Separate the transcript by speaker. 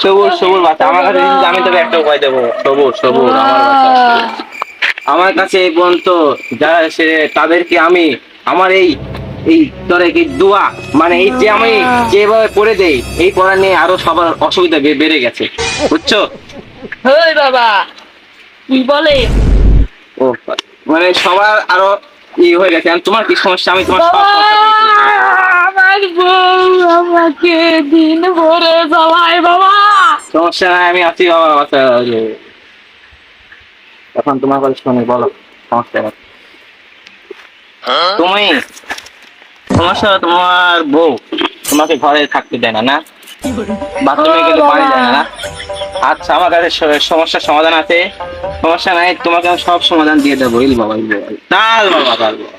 Speaker 1: সবুর সবুর বাচ্চা আমার কাছে কিন্তু আমি তোকে একটা উপায় দেবো। সবুর সবুর আমার বাচ্চা, আমার কাছে এই পর্যন্ত যারা এসে তাদেরকে আমি আমার এই তোরে কি দোয়া মানে এই যে আমি যেভাবে পড়ে দেই এই পড়া নিয়ে আরো সবার অসুবিধা বেড়ে গেছে, বুঝছো?
Speaker 2: হেই বাবা, কি বলে?
Speaker 1: ও মানে সবার আরো হয়ে গেছে। আর তোমার কি সমস্যা? আমি তোমার সব
Speaker 2: বাবা,
Speaker 1: সমস্যা দূর করে দেব।
Speaker 2: আমার বউ আমাকে দিন ভরে জ্বালায় বাবা।
Speaker 1: সমস্যা নাই, আমি আছি বাবা বাচ্চা। এখন তোমার কথা শুনি, বলো সমস্যা কি? তুমি সমস্যা তোমার বউ তোমাকে ঘরে থাকতে দেয় না, না বাথরুমে গেলে পানি দেয় না, না? আচ্ছা আমার কাছে সমস্যার সমাধান আছে। সমস্যা নাই, তোমাকে আমি সব সমাধান দিয়ে দেবো। ইল বাবা, ইল বাবা, তাল বাবা, তাল বাবা।